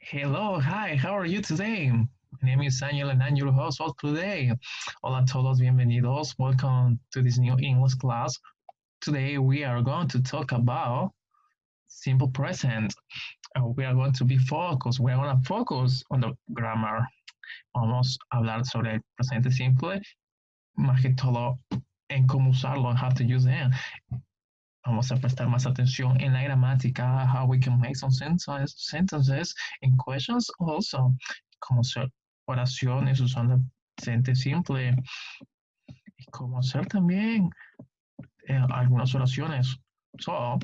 Hello, hi, how are you today? My name is Daniel and I'm your host for today. Hola a todos, bienvenidos. Welcome to this new English class. Today we are going to talk about simple present. We are going to be focused. We are going to focus on the grammar. Vamos a hablar sobre el presente simple, más que todo en cómo usarlo, how to use it. Vamos a prestar más atención en la gramática, how we can make some sentences and questions also, cómo hacer oraciones usando el presente simple y cómo hacer también algunas oraciones. So,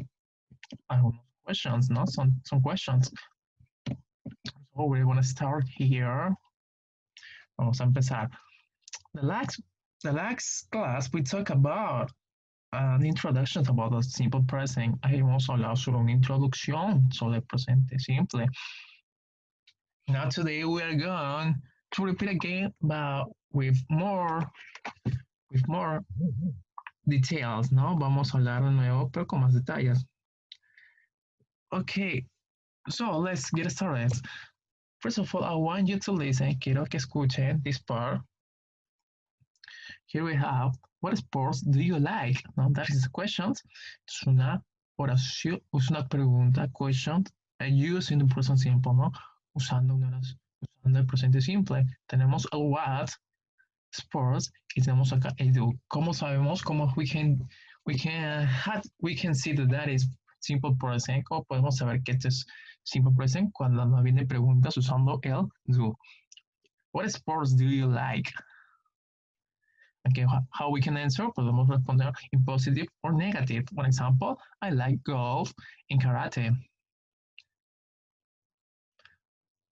algunos questions, ¿no? Some questions. So, we're going to start here. Vamos a empezar. The last class, we talk about an introduction about the simple present. Ahí hemos hablado sobre una introducción sobre el presente simple. Now today we are going to repeat again, but with more details, ¿no? Vamos a hablar de nuevo, pero con más detalles. Okay, so let's get started. First of all, I want you to listen. Quiero que escuchen this part. Here we have, what sports do you like? No, that is a question. Es una oración, es una pregunta, question, using the present simple, ¿no? Usando el presente simple. Tenemos el what, sports, y tenemos acá el do. ¿Cómo sabemos? ¿Cómo we can see that is simple present? ¿Cómo podemos saber que este es simple present cuando nos viene preguntas usando el do? What sports do you like? Okay, how we can answer? Podemos responder in positive or negative. For example, I like golf and karate.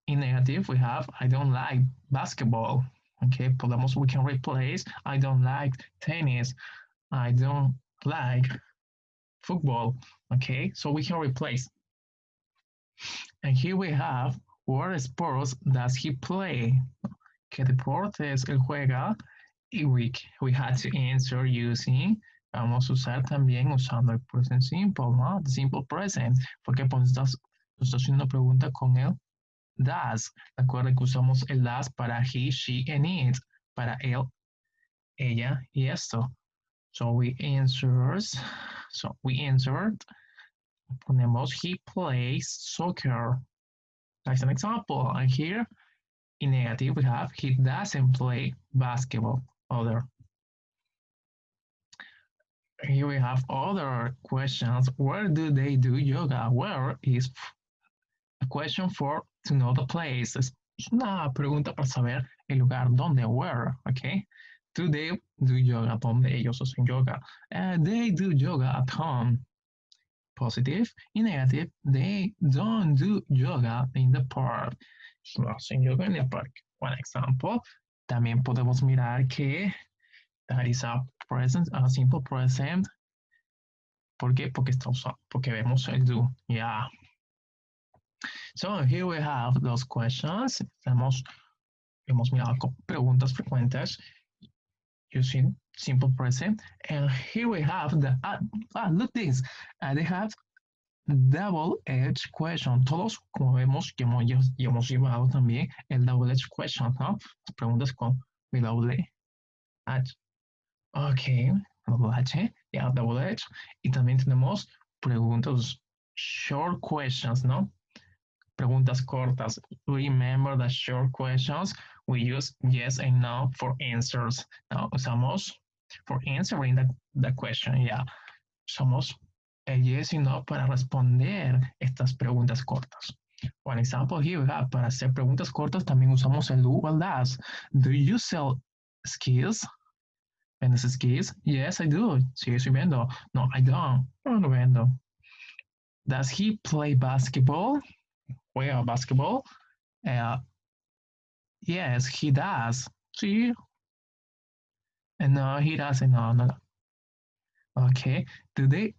In negative, we have I don't like basketball. Okay, we can replace I don't like tennis. I don't like football. Okay, so we can replace. And here we have what sports does he play? ¿Qué deportes él juega? Y we had to answer using, vamos a usar también usando el present simple, ¿no? The simple present, porque pues estás haciendo una pregunta con el does. Recuerda que usamos el does para he, she, and it, para él, ella y esto. So we answered, ponemos he plays soccer. That's an example. And here, in negative, we have he doesn't play basketball. Other. Here we have other questions. Where do they do yoga? Where is a question for to know the place. Es una pregunta para saber el lugar donde, where, okay? Do they do yoga? Donde ellos hacen yoga. They do yoga at home. Positive y negative. They don't do yoga in the park. No hacen yoga en el parque. One example. También podemos mirar que that is a present, a simple present. ¿Por qué? Porque vemos el do. Yeah. So here we have those questions. Hemos mirado preguntas frecuentes using simple present. And here we have look this. They have double-edged question. Todos, como vemos, ya hemos llevado también el double-edged question, ¿no? Las preguntas con double H. Ok, double H, ya, double H. Y también tenemos preguntas, short questions, ¿no? Preguntas cortas. Remember the short questions. We use yes and no for answers. Now, usamos for answering the question. Yeah. Usamos el yes y no para responder estas preguntas cortas. One example here we have, para hacer preguntas cortas también usamos el do o el does. Do you sell skis? ¿Vendes skis? Yes, I do. Sí, estoy vendo. No, I don't. No vendo. Does he play basketball? Juega basketball? Yes, he does. Sí. No, he doesn't. No. Okay. Do they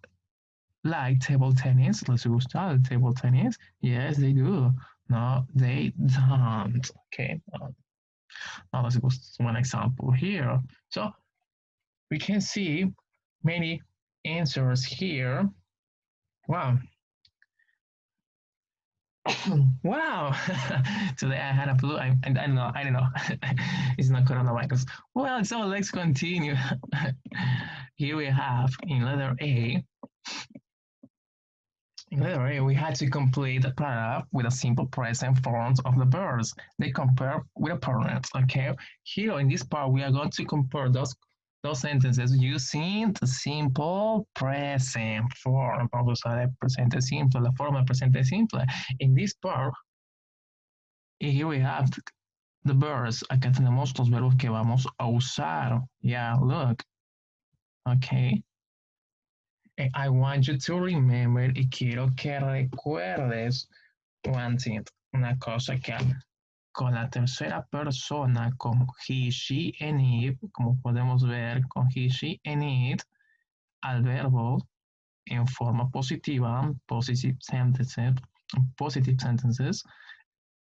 like table tennis? Les gusta el table tennis? Yes, they do. No, they don't. Okay. Now let's go to one example here. So we can see many answers here. Wow. Wow! Today I had a flu. I don't know. I don't know. It's not coronavirus. Well, so let's continue. Here we have in letter A. In letter A, we had to complete the paragraph with a simple present forms of the verbs. They compare with opponents. Okay. Here in this part, we are going to compare those sentences using the simple present form. Vamos a usar el presente simple, la forma presente simple. In this part, here we have the verbs. Acá tenemos los verbos que vamos a usar. Yeah, look. Okay. And I want you to remember y quiero que recuerdes one thing, una cosa que con la tercera persona, con he, she, and it, como podemos ver, con he, she, and it, al verbo en forma positiva, positive sentences,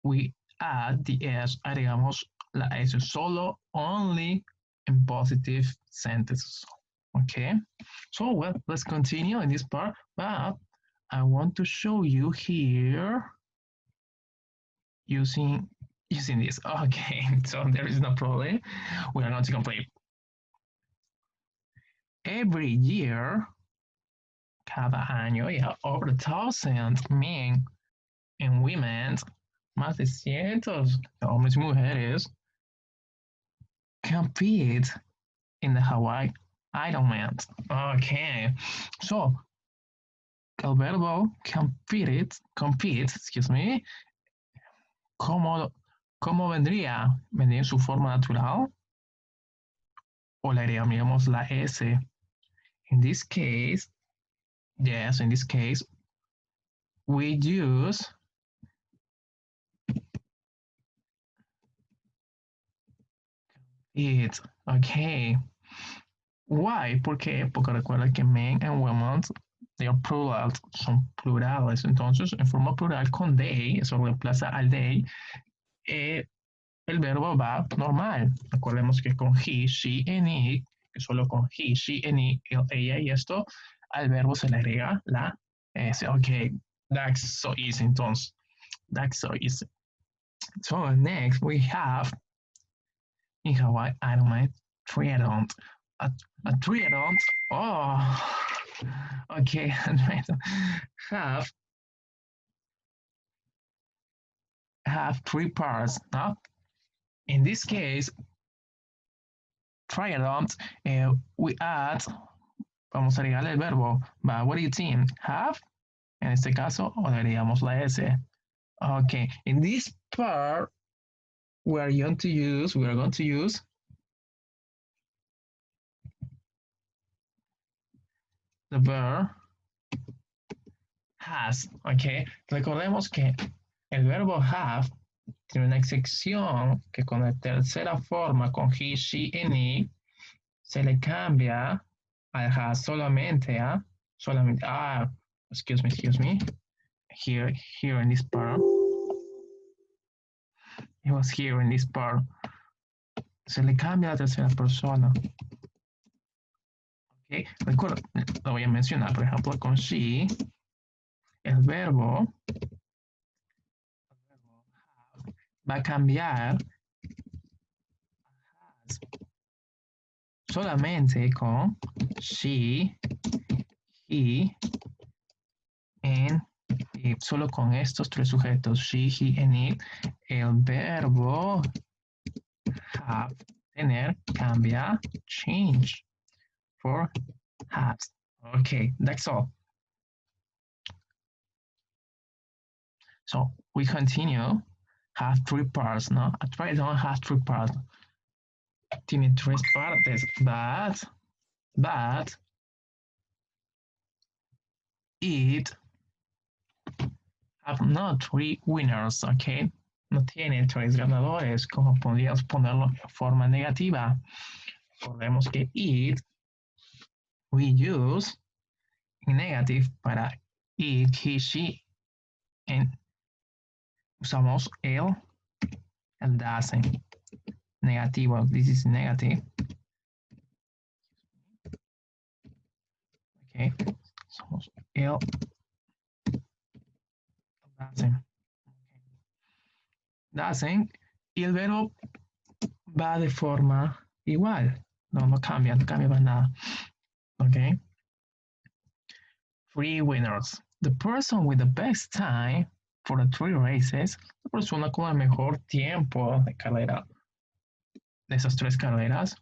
we add the s, agregamos la s solo, only in positive sentences. Okay, so well, let's continue in this part, but I want to show you here using this. Okay, so there is no problem. We are going to complete. Every year, cada año, yeah, over 1,000 men and women, más de cientos de hombres y mujeres, compete in the Hawaii Ironman. Okay, so el verbo compete, excuse me, ¿cómo vendría? ¿Vendría en su forma natural? ¿O le agregaríamos la S? In this case, yes, in this case, we use it. Okay. Why? ¿Por qué? Porque recuerda que men and women, they are plural, son plurales. Entonces, en forma plural con they, eso reemplaza al they, el verbo va normal. Recordemos que con he, she, and it, que solo con he, she, and it, ella y esto, al verbo se le agrega la S. Ok, that's so easy entonces. That's so easy. So next we have in Hawaii, I don't mind, triathlon. A, a triathlon, oh, okay, have have three parts, no? In this case, triathlons, we add, vamos a agregarle el verbo, but what do you think? Have, en este caso, o agregamos la S. Okay, in this part, we are going to use the verb has, okay. Recordemos que el verbo have tiene una excepción que con la tercera forma, con he, she, and it, se le cambia al has solamente a, excuse me, here in this part, it was here in this part, se le cambia a la tercera persona. Okay, recuerda, lo voy a mencionar, por ejemplo, con she, el verbo va a cambiar solamente con she, he, and it. Solo con estos tres sujetos, she, he, and it, el verbo have, tener, cambia, change for has. Okay, that's all. So we continue. Have three parts, no? A triathlon has three parts. Tiene tres partes, but it have not three winners, okay? No tiene tres ganadores, como podríamos ponerlo de forma negativa. Recordemos que it, we use negative para it, he, she, and usamos el doesn't. Negativo, this is negative. Okay, somos el doesn't. doesn't, y el verbo va de forma igual. No cambia, no cambia para nada. Ok. Three winners. The person with the best time for the three races, la persona con el mejor tiempo de carrera de esas tres carreras,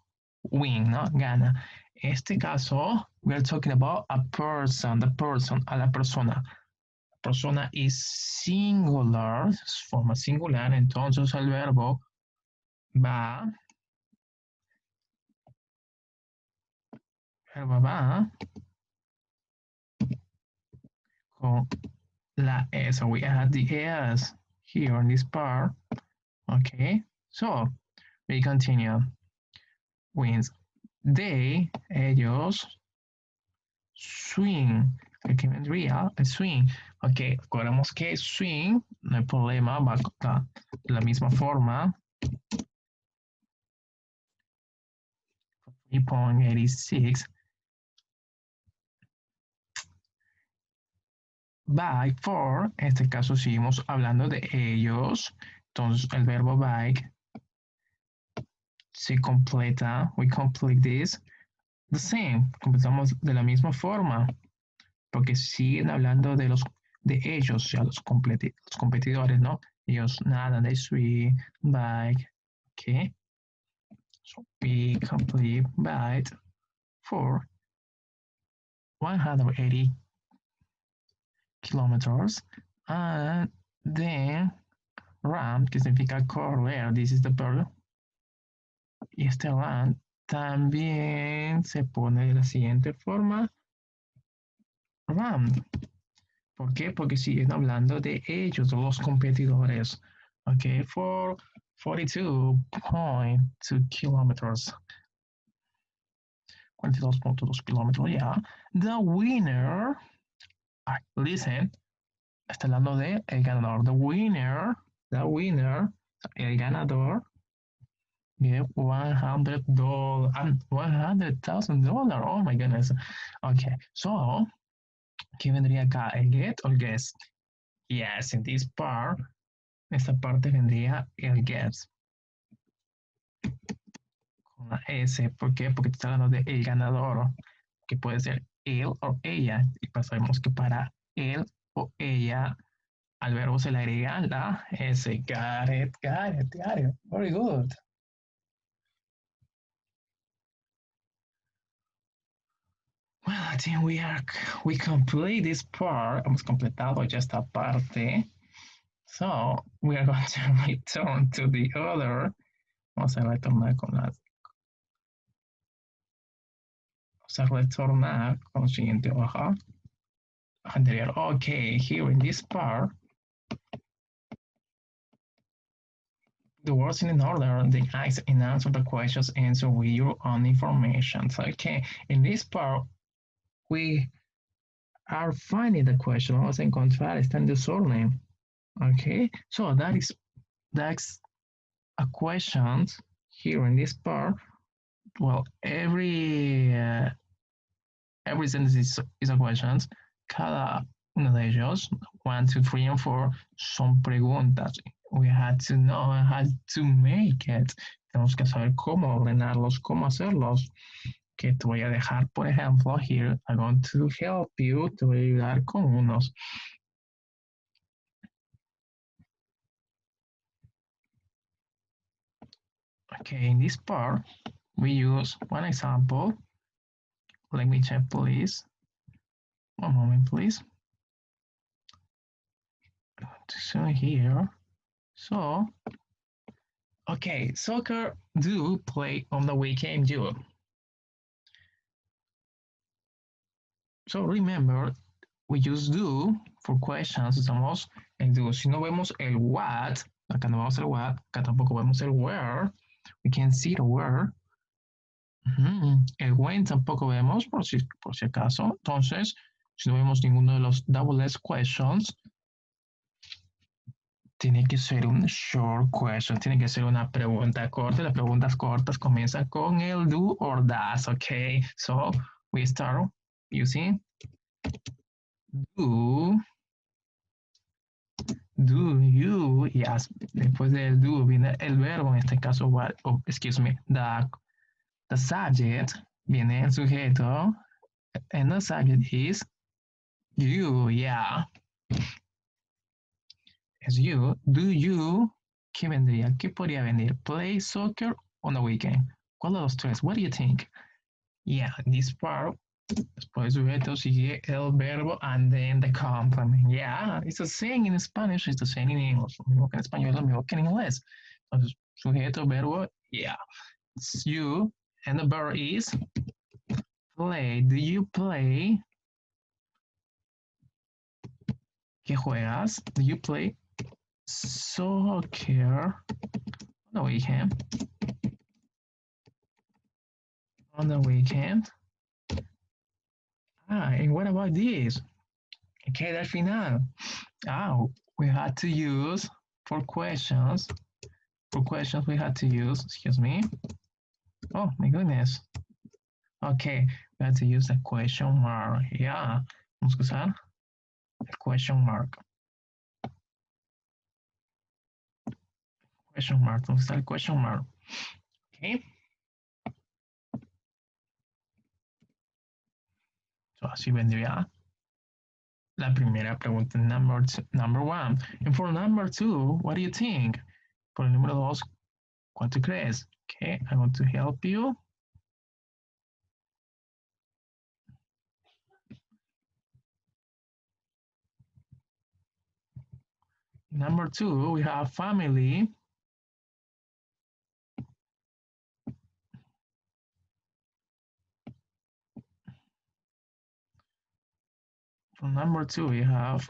win, ¿no? Gana. En este caso, we are talking about a person, the person, a la persona. La persona is singular, forma singular, entonces el verbo va, con la S. So we add the S here in this part. Okay, so we continue. Wins. They, ellos, swing. Aquí vendría el swing. Ok, recordemos que swing, no hay problema, va a la misma forma. 3.86. Bike for, en este caso seguimos hablando de ellos. Entonces el verbo bike se completa. We complete this. The same. Completamos de la misma forma. Porque siguen hablando de ellos, ya los competidores, ¿no? Ellos nadan, they swim, bike, okay? So we complete bike for 180 kilometers, and then run, que significa correr, this is the verb, y este run también se pone de la siguiente forma, run. ¿Por qué? Porque siguen hablando de ellos, de los competidores. Ok, for 42.2 kilometers. 42.2 kilómetros, ya. The winner, listen, está hablando de el ganador. The winner, el ganador, de $100,000. Oh my goodness. Okay, so, ¿qué vendría acá? ¿El get o el guess? Yes, in this part, esta parte vendría el guess. Con la S. ¿Por qué? Porque está hablando de el ganador, que puede ser él o ella. Y pues sabemos que para él o ella al verbo se le agrega la S. Got it, got it, got it. Very good. Well, I think we complete this part. Hemos completado ya esta parte. So, we are going to return to the other. Vamos a retornar con las. Vamos a retornar con la siguiente hoja anterior. Okay, here in this part, the words in order, the ask and answer the questions, answer with your own information. So, okay, in this part, we are finding the question. Vamos a encontrar, está en desorden. Okay, so that's a question here in this part. Well, every sentence is a question. Cada uno de ellos, 1, 2, 3, and 4, son preguntas. We had to know how to make it. Tenemos que saber cómo ordenarlos, cómo hacerlos. Que te voy a dejar, por ejemplo, here, I'm going to help you, te voy a ayudar con unos. Okay, in this part, we use one example. Let me check, please. One moment, please. So here, so, okay, soccer do play on the weekend, do. So remember, we use do for questions, usamos el do. Si no vemos el what, acá no vemos el what, acá tampoco vemos el where, we can see the where. El when tampoco vemos, por si acaso. Entonces, si no vemos ninguno de los double S questions, tiene que ser un short question, tiene que ser una pregunta corta. Las preguntas cortas comienzan con el do or does, okay? So, we start using do you you, yes. Después del do viene el verbo, en este caso, what, oh, excuse me, the subject, viene el sujeto, and the subject is you, yeah. Es you. Do you, ¿qué vendría? ¿Qué podría venir? Play soccer on the weekend. ¿Cuál de los tres? What do you think? Yeah, this part, después del sujeto sigue el verbo and then the complement. Yeah, it's the same in Spanish, it's the same in English. Lo mismo que en español, lo mismo que en inglés. Entonces, sujeto, verbo, yeah. It's you, and the verb is play. Do you play? ¿Qué juegas? Do you play soccer on the weekend? On the weekend? Ah, and what about this? Okay, al final. Ah, we had to use for questions. For questions, we had to use, excuse me. Oh, my goodness. Okay, we had to use the question mark. Yeah, vamos a usar el question mark. Question mark, vamos a usar el question mark. Okay. So, así vendría la primera pregunta, number one. And for number two, what do you think? Por el número dos, ¿cuánto crees? Okay, I want to help you. Number two, we have family. For number two, we have,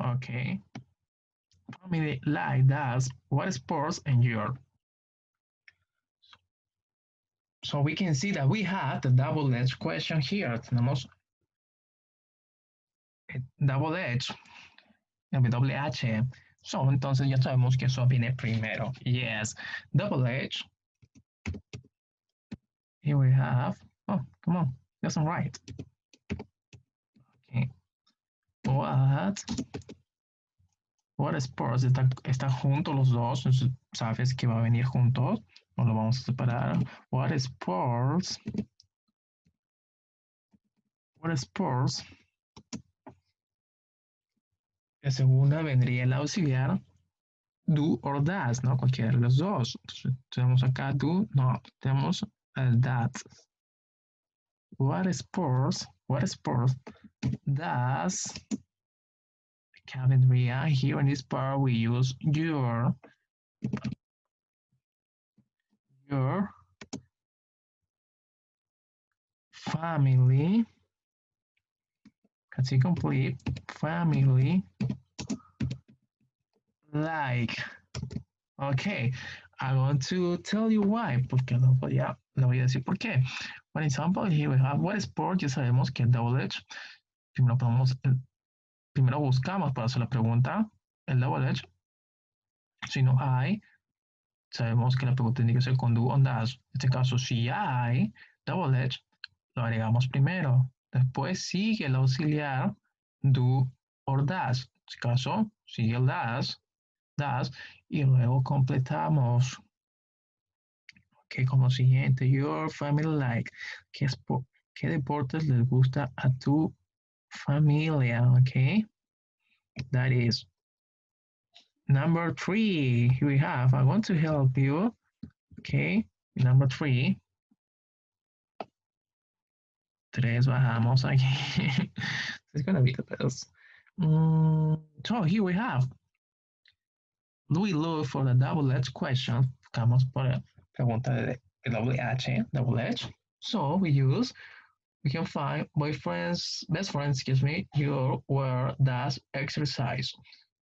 okay, family like does what sports and your. So we can see that we had the double-edged question here. Tenemos double edge, doble H. So, entonces ya sabemos que eso viene primero. Yes, double edge. Here we have, oh, come on, that's not right. Okay. What sports está juntos los dos, entonces sabes que va a venir juntos, no lo vamos a separar. What sports la segunda vendría el auxiliar do or does, ¿no? Cualquiera de los dos. Entonces, tenemos acá do, no, tenemos el that. What sports does, acá vendría, here in this part we use your family, casi complete, family, like. Okay, I want to tell you why, porque no voy a decir por qué. For example, here we have what sport, ya sabemos que es double edge. Primero buscamos para hacer la pregunta, el double edge. Si no hay, sabemos que la pregunta tiene que ser con do o does. En este caso, si hay double edge, lo agregamos primero. Después sigue el auxiliar do or does. En este caso, sigue el does, y luego completamos. Ok, como siguiente, your family like. ¿Qué deportes les gusta a tu familia? Ok, that is number three. Here we have, I want to help you. Okay, number three. Tres bajamos aquí. It's gonna be the best. So here we have. We look for the double-edged question. Buscamos por la pregunta de doble H, double H. So we can find best friends, excuse me, your where does exercise.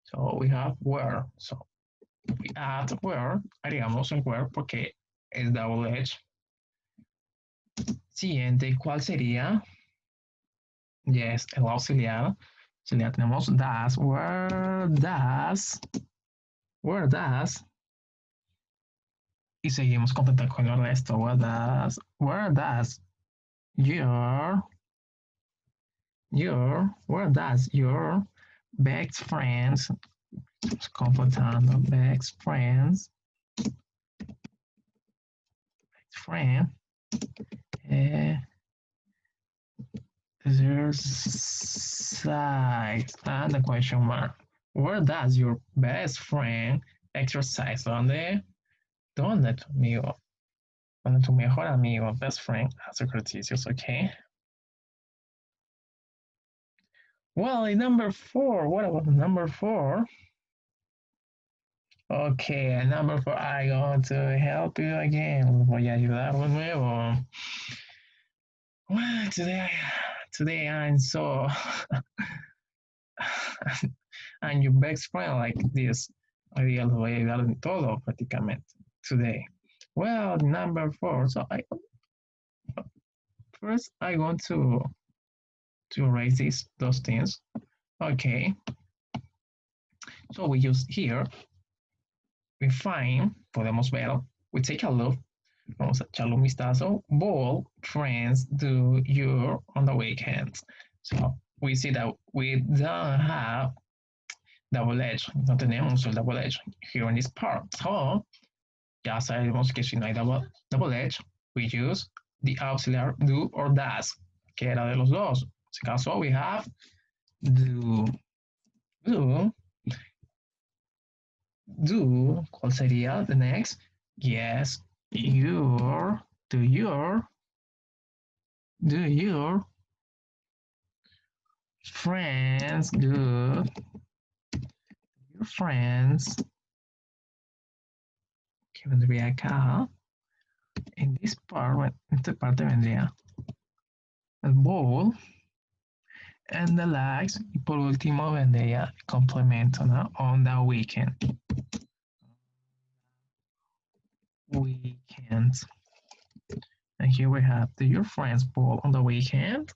So we have where. So we add where, agregamos el where porque es double H. Siguiente, ¿cuál sería? Yes, el auxiliar. Auxiliar tenemos does, where does, y seguimos completando con el resto. Where does your best friends, completando best friends. Best friend. Exercise and the question mark. Where does your best friend exercise? ¿Dónde tu amigo? ¿Dónde tu mejor amigo, best friend, hace ejercicios? Okay. Well, in number 4, what about number 4? Okay, number 4, I'm going to help you again. Voy a ayudar de nuevo. Well, today I'm so I'm your best friend like this. Hoy día los voy a ayudar en todo prácticamente. Today. Well, number 4. So first I want to erase those things. Okay. So we use here. We find, podemos ver, we take a look. Vamos a echarle un vistazo. What friends do you on the weekends? So we see that we don't have double edge. No tenemos el double edge here in this part. So ya sabemos que si no hay double edge, we use the auxiliary do or does, que era de los dos. En este caso, we have do. ¿Cuál sería the next? Yes, do your friends do your friends, que vendría acá, en esta parte vendría el ball and the likes, y por último vendría el complemento, ¿no? On the weekend. Weekends. And here we have, do your friends ball on the weekend?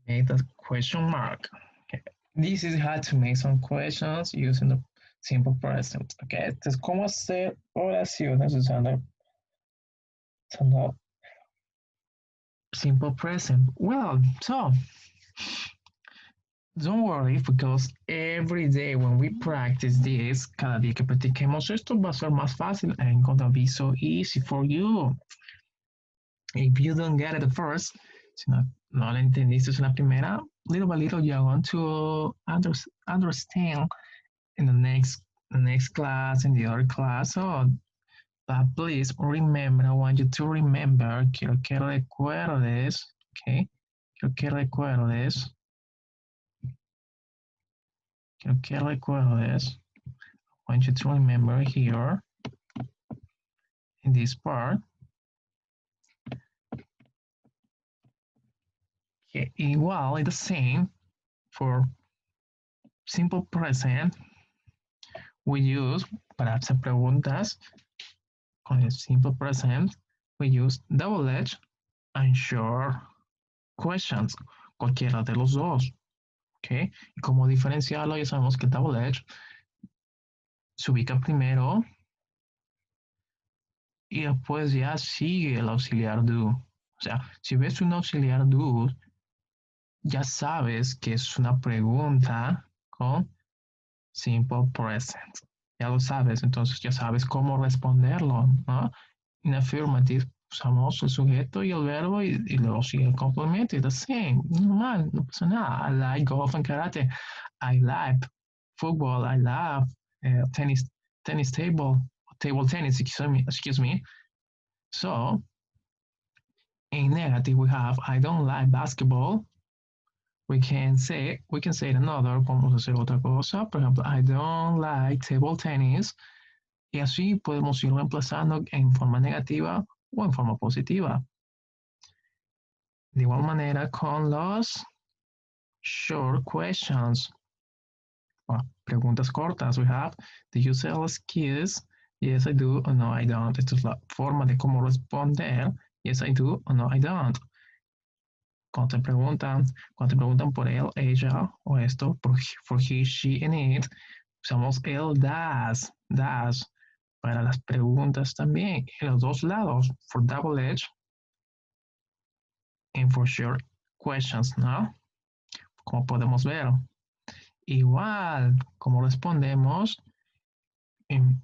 Make the question mark. Okay. This is how to make some questions using the simple present. Okay, entonces, ¿cómo hacer oraciones usando simple present? Well, so don't worry, because every day when we practice this, cada día que practiquemos esto va a ser más fácil and gonna be so easy for you. If you don't get it at first, si no lo entendiste en la primera, little by little you're going to understand in the next class, in the other class. So, but please remember, I want you to remember, quiero que recuerdes, okay? Quiero que recuerdes. Quiero que recuerdes. I want you to remember here, in this part, que igual is the same for simple present. We use, para hacer preguntas, con el simple present, we use double edge and short questions, cualquiera de los dos. ¿Okay? Y cómo diferenciarlo, ya sabemos que double edge se ubica primero y después ya sigue el auxiliar do. O sea, si ves un auxiliar do, ya sabes que es una pregunta con simple present. Ya lo sabes, entonces ya sabes cómo responderlo, ¿no? In affirmative usamos el sujeto y el verbo y luego sigue el complemento. It's the same, normal, no pasa nada. I like golf and karate. I like football. I love tennis table tennis, excuse me. So, in negative we have I don't like basketball. We can say another, podemos hacer otra cosa. Por ejemplo, I don't like table tennis. Y así podemos ir reemplazando en forma negativa o en forma positiva. De igual manera con los short questions. Preguntas cortas. We have, do you sell skis? Yes, I do. Or no, I don't. Esta es la forma de cómo responder. Yes, I do. Or no, I don't. Cuando te preguntan por él, ella o esto, for he, she, and it, usamos el does para las preguntas también, en los dos lados, for double edge and for short questions, ¿no? como podemos ver. Igual, como respondemos in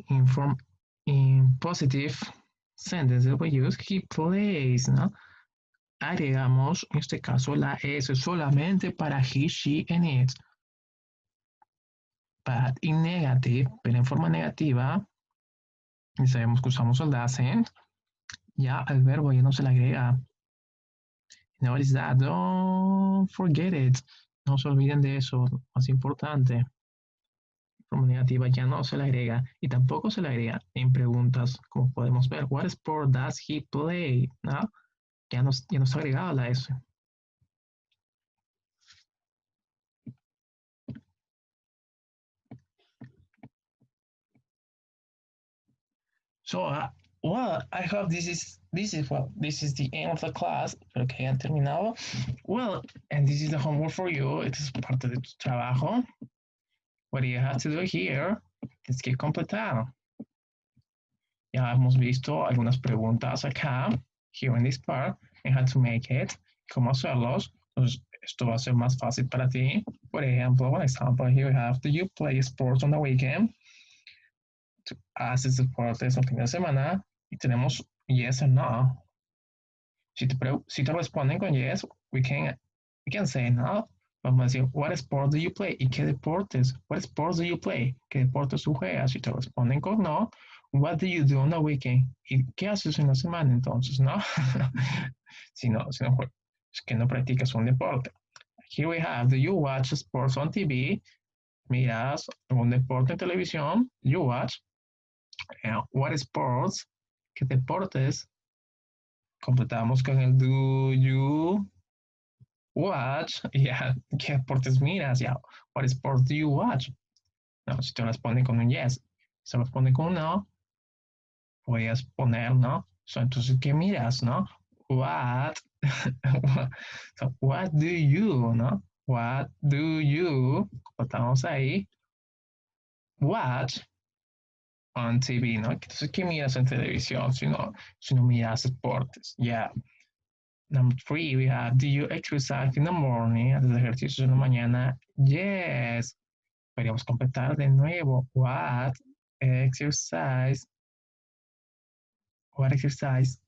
positive sentences, we use he plays, ¿no? Agregamos, en este caso, la S solamente para he, she, and it. But in negative, pero en forma negativa, y sabemos que usamos el doesn't, ya al verbo ya no se le agrega. Notice that, don't forget it. No se olviden de eso, más importante. Forma negativa ya no se le agrega y tampoco se le agrega en preguntas, como podemos ver. What sport does he play? ¿No? Ya no está agregada la S. So, well, I hope this is the end of the class. Espero que hayan terminado. Well, and this is the homework for you. Esto es parte de tu trabajo. What do you have to do here? Tienes que completar. Ya hemos visto algunas preguntas acá, here in this part, and how to make it, cómo hacerlos. Entonces, esto va a ser más fácil para ti. Por ejemplo, one example here we have, do you play sports on the weekend? ¿Haces deportes el fin de semana? Y tenemos yes and no. Si te responden con yes, we can say no. Vamos a decir, what sport do you play? ¿Y qué deportes? What sports do you play? ¿Qué deportes tú juegas? Si te responden con no, what do you do on the weekend? ¿Y qué haces en la semana entonces, no? si no, es que no practicas un deporte. Here we have, do you watch sports on TV? ¿Miras algún deporte en televisión? You watch. What sports? ¿Qué deportes? Completamos con el do you watch. Yeah, ¿qué deportes miras? Yeah, what sports do you watch? No, si te responden con un yes, si te responden con un no, puedes poner, ¿no? So, entonces, ¿qué miras, no? What? So, what do you, no? What do you, estamos ahí, watch on TV, ¿no? Entonces, ¿qué miras en televisión si no miras deportes? Yeah. Number 3, we have, do you exercise in the morning? ¿Haces ejercicios en la mañana? Yes. Podríamos completar de nuevo. What exercise? What exercise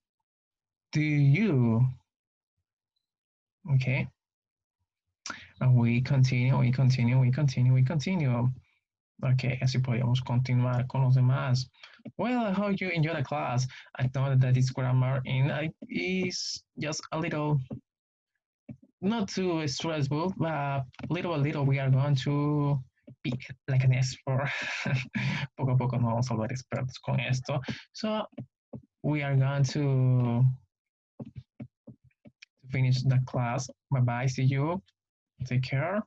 do you? Okay. And we continue. Okay, así podríamos continuar con los demás. Well, I hope you enjoy the class. I know that this grammar is just a little, not too stressful, but little by little we are going to be like an expert. Poco a poco nos vamos a volver expertos con esto. So we are going to finish the class. Bye bye. See you. Take care.